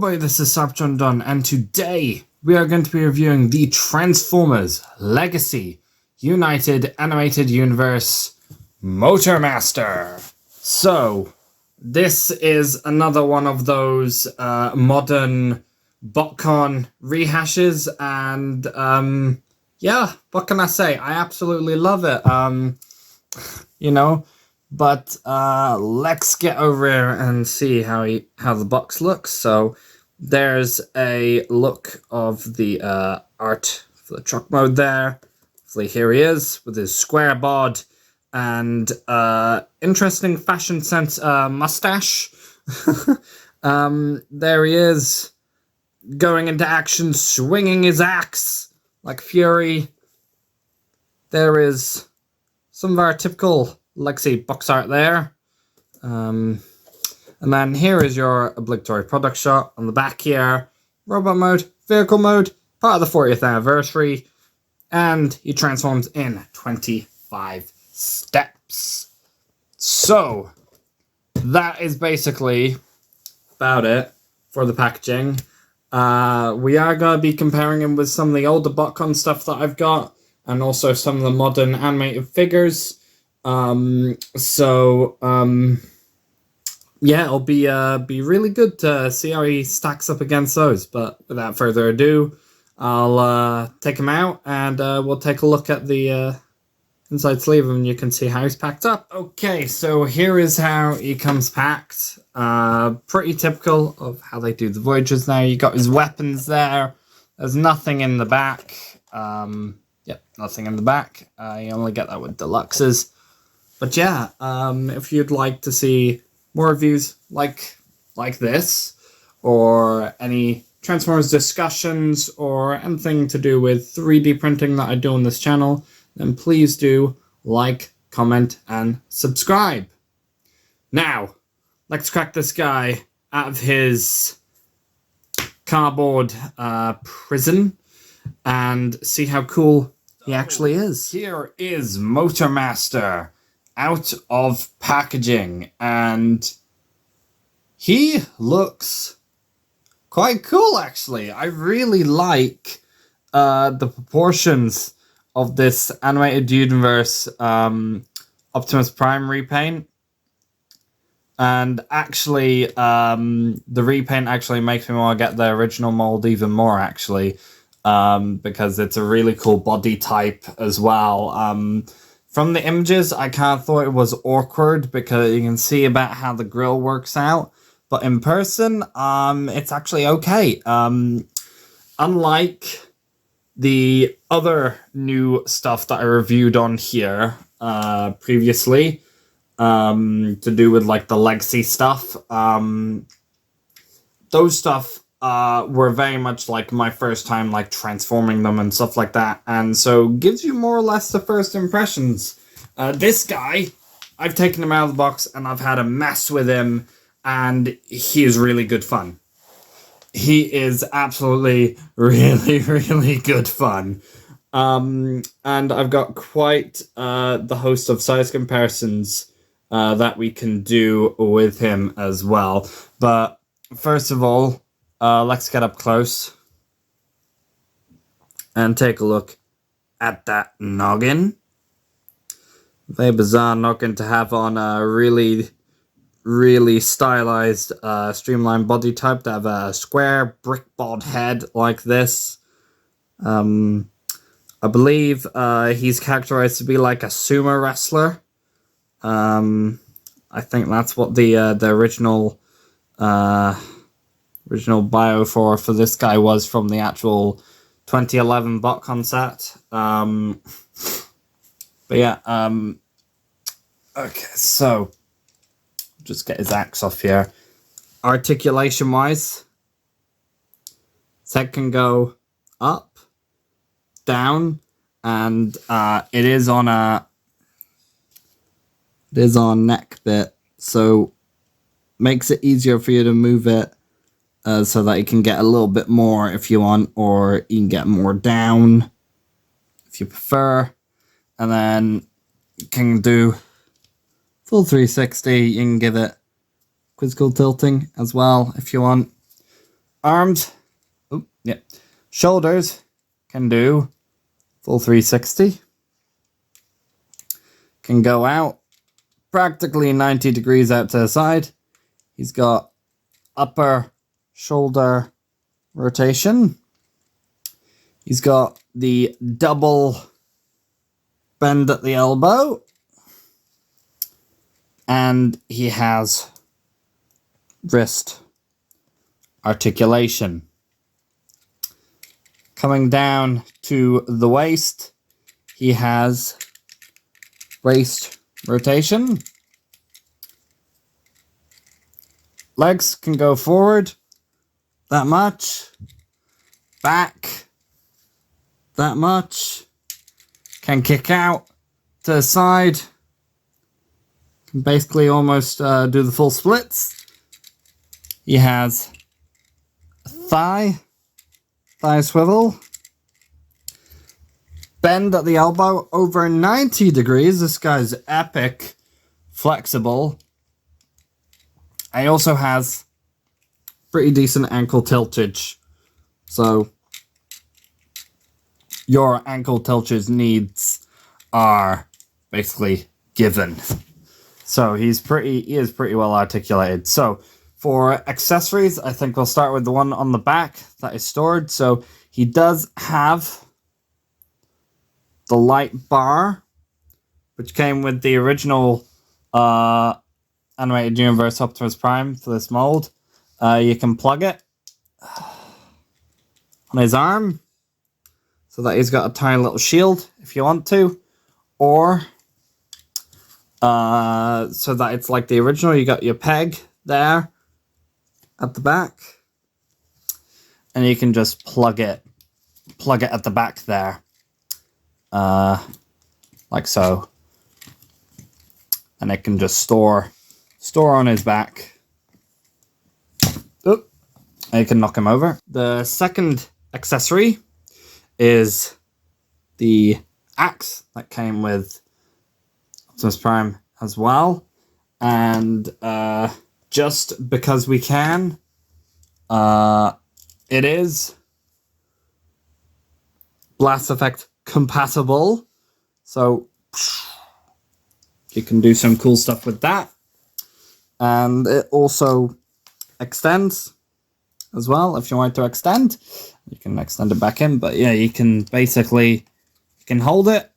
everybody, this is Saptron Dunn, and today we are going to be reviewing the Transformers Legacy United Animated Universe Motormaster. So, this is another one of those modern BotCon rehashes, and yeah, what can I say? I absolutely love it. But let's get over here and see how the box looks. So there's a look of the art for the truck mode there. So here he is with his square bod and interesting fashion sense mustache. There he is going into action, swinging his axe like Fury. There is some of our typical Legacy box art there. And then here is your obligatory product shot on the back here. Robot mode, vehicle mode, part of the 40th anniversary. And he transforms in 25 steps. So, that is basically about it for the packaging. We are going to be comparing him with some of the older BotCon stuff that I've got. And also some of the modern animated figures. Yeah, it'll be really good to see how he stacks up against those. But without further ado, I'll take him out and we'll take a look at the inside sleeve and you can see how he's packed up. Okay, so here is how he comes packed. Pretty typical of how they do the Voyagers now. You got his weapons there. There's nothing in the back. Yep, nothing in the back. You only get that with deluxes. But yeah, if you'd like to see more reviews like this, or any Transformers discussions, or anything to do with 3D printing that I do on this channel, then please do like, comment, and subscribe. Now, let's crack this guy out of his cardboard prison and see how cool he actually is. Here is Motormaster out of packaging, and he looks quite cool actually. I really like the proportions of this animated universe Optimus Prime repaint, and actually the repaint actually makes me want to get the original mold even more actually, because it's a really cool body type as well. From the images, I kind of thought it was awkward because you can see about how the grill works out. But in person, it's actually okay. Unlike the other new stuff that I reviewed on here previously, to do with like the Legacy stuff, those stuff were very much like my first time like transforming them and stuff like that, and so gives you more or less the first impressions. This guy, I've taken him out of the box and I've had a mess with him, and he is really good fun. He is absolutely really good fun. And I've got quite the host of size comparisons that we can do with him as well. But first of all, let's get up close and take a look at that noggin. Very bizarre noggin to have on a really stylized, streamlined body type, to have a square brick bod head like this. I believe he's characterized to be like a sumo wrestler. I think that's what the original bio for this guy was from the actual 2011 BotCon set. But yeah, okay, so just get his axe off here. Articulation wise, his head can go up, down, and it is on neck bit, so makes it easier for you to move it. So that you can get a little bit more if you want, or you can get more down if you prefer. And then you can do full 360. You can give it quizzical tilting as well if you want. Arms, shoulders can do full 360. Can go out practically 90 degrees out to the side. He's got upper shoulder rotation. He's got the double bend at the elbow. And he has wrist articulation. Coming down to the waist, he has waist rotation. Legs can go forward that much. Back that much. Can kick out to the side. Can basically almost do the full splits. He has a thigh swivel. Bend at the elbow over 90 degrees. This guy's epic, flexible. He also has pretty decent ankle tiltage. So your ankle tiltage needs are basically given. So he is pretty well articulated. So for accessories, I think we'll start with the one on the back that is stored. So he does have the light bar, which came with the original Animated Universe Optimus Prime for this mold. You can plug it on his arm so that he's got a tiny little shield if you want to, or so that it's like the original. You got your peg there at the back, and you can just plug it at the back there, like so, and it can just store on his back. Oop. And you can knock him over. The second accessory is the axe that came with Optimus Prime as well, and just because we can, it is blast effect compatible, so you can do some cool stuff with that. And it also extends as well. If you want to extend, you can extend it back in, but yeah, you can basically, you can hold it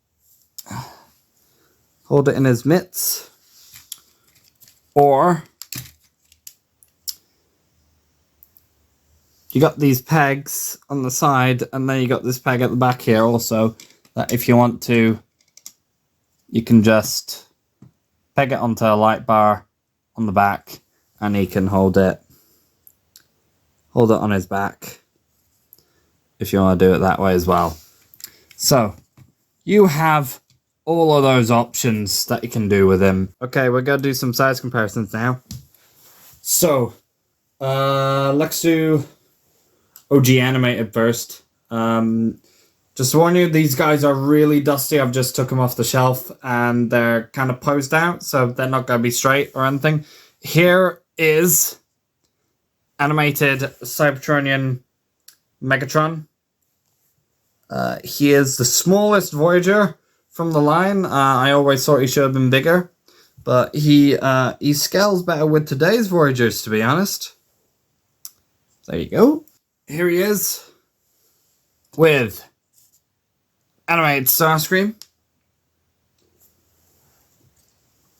in his mitts, or you got these pegs on the side, and then you got this peg at the back here also, that if you want to, you can just peg it onto a light bar on the back, and he can hold it on his back if you want to do it that way as well. So you have all of those options that you can do with him. Okay, we're going to do some size comparisons now. So, let's do OG Animated first. Just to warn you, these guys are really dusty. I've just took them off the shelf and they're kind of posed out, so they're not going to be straight or anything. Here is Animated Cybertronian Megatron. He is the smallest Voyager from the line. I always thought he should have been bigger, but he scales better with today's Voyagers, to be honest. There you go. Here he is with Animated Starscream.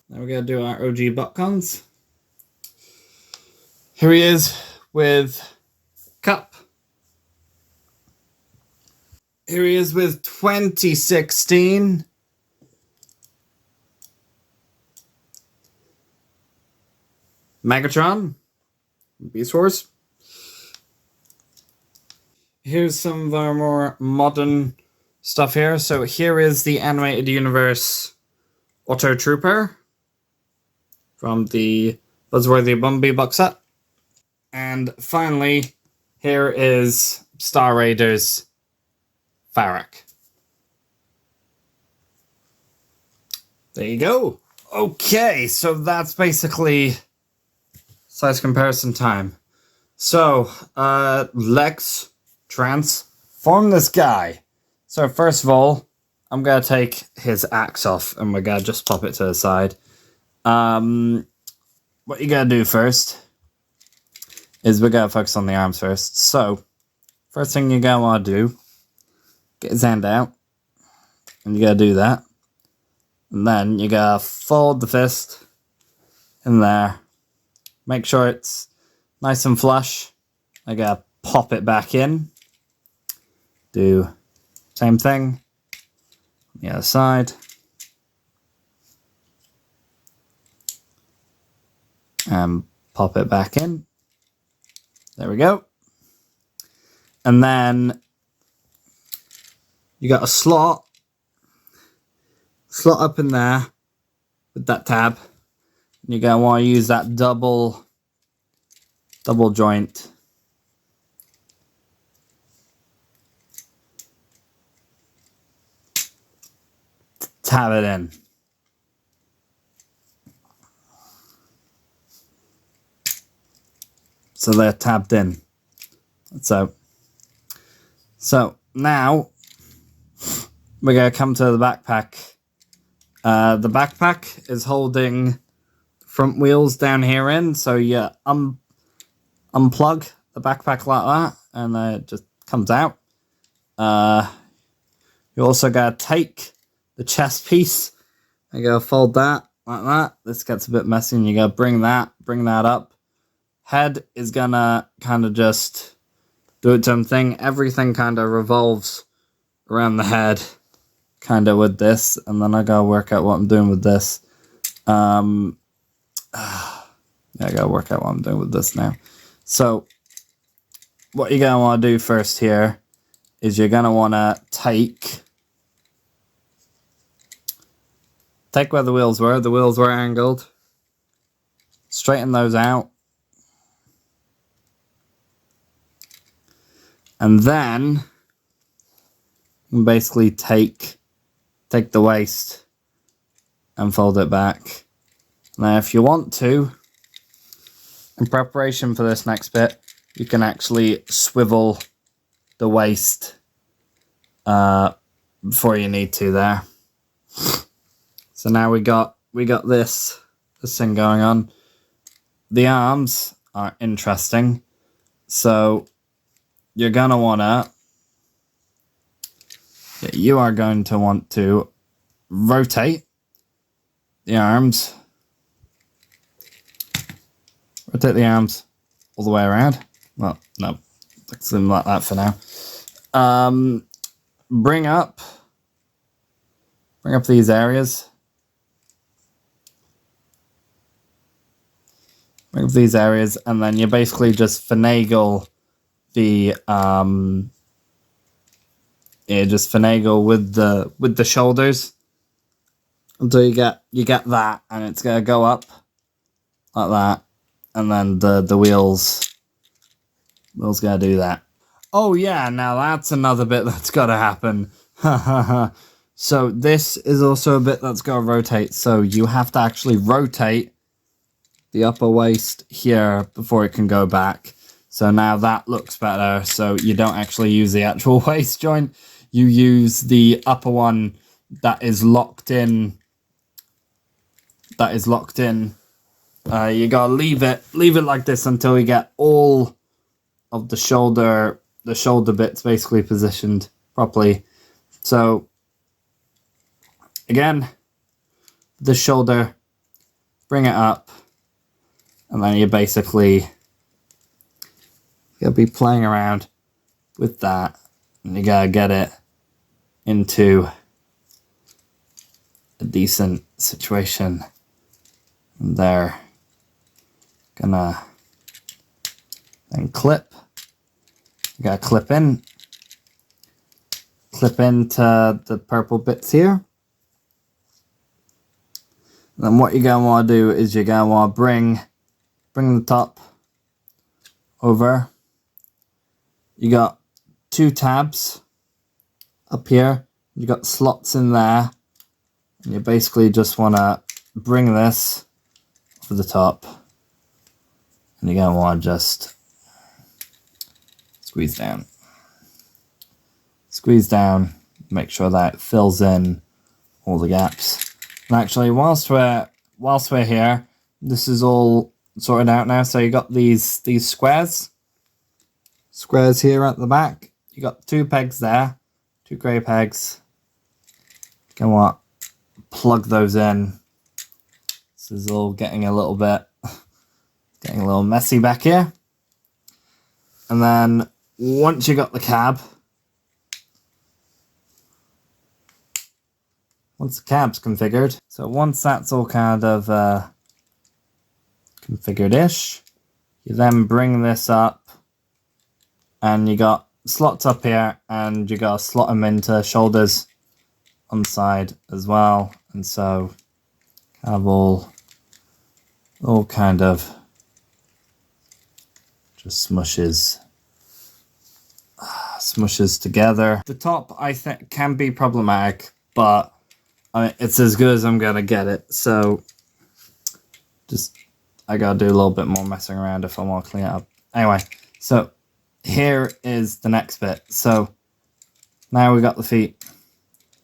Now we're going to do our OG Botcons. Here he is with Cup. Here he is with 2016 Megatron, Beast Wars. Here's some of our more modern stuff here. So here is the Animated Universe Auto Trooper from the Buzzworthy Bumblebee box set. And finally, here is Star Raiders Farrak. There you go. Okay, so that's basically size comparison time. So, let's transform this guy. So first of all, I'm going to take his axe off and we're going to just pop it to the side. What you got to do first is we're going to focus on the arms first. So, first thing you're going to want to do, get his hand out. And you got to do that. And then you got to fold the fist in there. Make sure it's nice and flush. I got to pop it back in. Do same thing on the other side. And pop it back in. There we go. And then you got a slot up in there with that tab. And you're going to want to use that double joint. Tab it in. So they're tabbed in. So now we're going to come to the backpack. The backpack is holding front wheels down here in, so you unplug the backpack like that, and it just comes out. You also got to take the chest piece. You got to fold that like that. This gets a bit messy, and you got to bring that up. Head is gonna kind of just do its own thing. Everything kind of revolves around the head, kind of with this, and then I gotta work out what I'm doing with this. Yeah, I gotta work out what I'm doing with this now. So, what you're gonna want to do first here is you're gonna want to take where the wheels were. The wheels were angled. Straighten those out. And then you can basically take the waist and fold it back. Now, if you want to, in preparation for this next bit, you can actually swivel the waist before you need to there. So now we got this thing going on. The arms are interesting. So you are going to want to rotate the arms. Rotate the arms all the way around. Well, no, let's leave them like that for now. Bring up these areas. Bring up these areas, and then you basically just finagle the with the shoulders until you get that, and it's gonna go up like that, and then the wheels gonna do that. Oh yeah, now that's another bit that's gotta happen. So this is also a bit that's gotta rotate. So you have to actually rotate the upper waist here before it can go back. So now that looks better. So you don't actually use the actual waist joint. You use the upper one that is locked in. You gotta leave it like this until you get all of the shoulder bits basically positioned properly. So again, the shoulder, bring it up, and then you basically you'll be playing around with that, and you gotta get it into a decent situation. And they're gonna then clip. You gotta clip into the purple bits here. And then what you're gonna want to do is you're gonna want to bring the top over. You got 2 tabs up here. You got slots in there, and you basically just want to bring this over the top, and you're gonna want to just squeeze down. Squeeze down, make sure that it fills in all the gaps. And actually, whilst we're here, this is all sorted out now. So you got these squares here at the back. You got 2 pegs there, 2 grey pegs. Can what? Plug those in. This is all getting a little messy back here. And then once you got the cab, once the cab's configured, so once that's all kind of configured-ish, you then bring this up, and you got slots up here, and you got to slot them into shoulders on the side as well, and so kind of all kind of just smushes together. The top, I think, can be problematic, but I mean, it's as good as I'm gonna get it. So I gotta do a little bit more messing around if I want to clean it up. Anyway, so here is the next bit. So now we got the feet.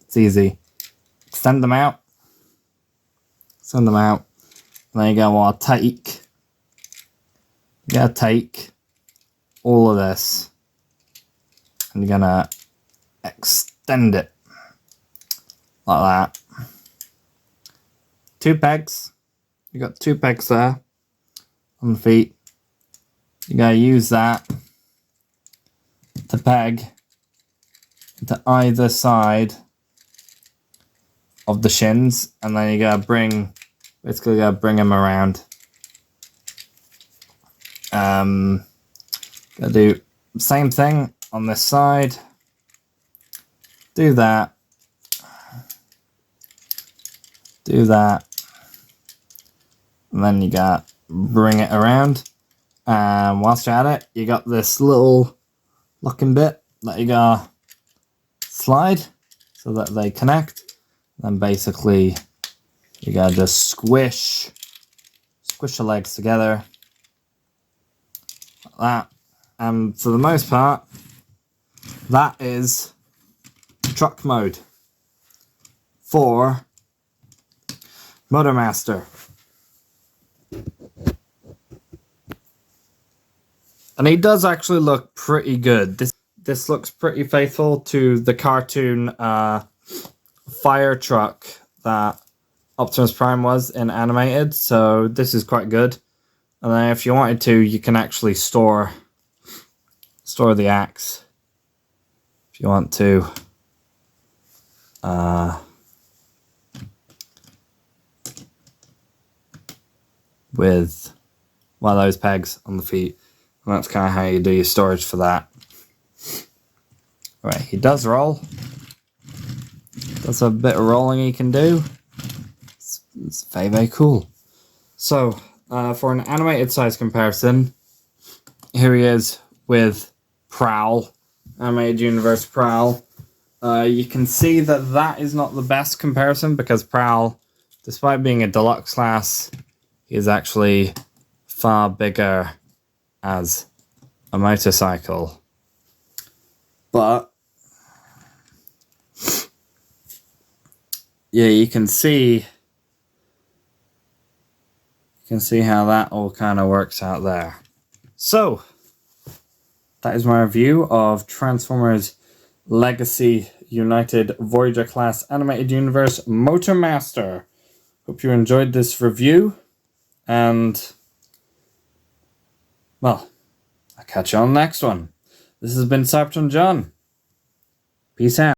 It's easy. Extend them out. And then you gotta take all of this, and you're gonna extend it like that. 2 pegs. You got 2 pegs there on the feet. You gotta use that to peg to either side of the shins, and then you gotta bring them around. Gotta do the same thing on this side. Do that. And then you gotta bring it around. And whilst you're at it, you got this little locking bit that you gotta slide so that they connect. Then basically you gotta just squish the legs together like that. And for the most part, that is truck mode for Motormaster. And he does actually look pretty good. This looks pretty faithful to the cartoon fire truck that Optimus Prime was in animated, so this is quite good. And then if you wanted to, you can actually store the axe if you want to. With one of those pegs on the feet. And that's kind of how you do your storage for that. Right, he does roll. That's a bit of rolling he can do. It's very, very cool. So, for an animated size comparison, here he is with Prowl, Animated Universe Prowl. You can see that is not the best comparison because Prowl, despite being a deluxe class, is actually far bigger as a motorcycle. But yeah, you can see how that all kind of works out there. So that is my review of Transformers Legacy United Voyager class animated universe Motormaster. Hope you enjoyed this review. And, well, I'll catch you on the next one. This has been Cybertron John. Peace out.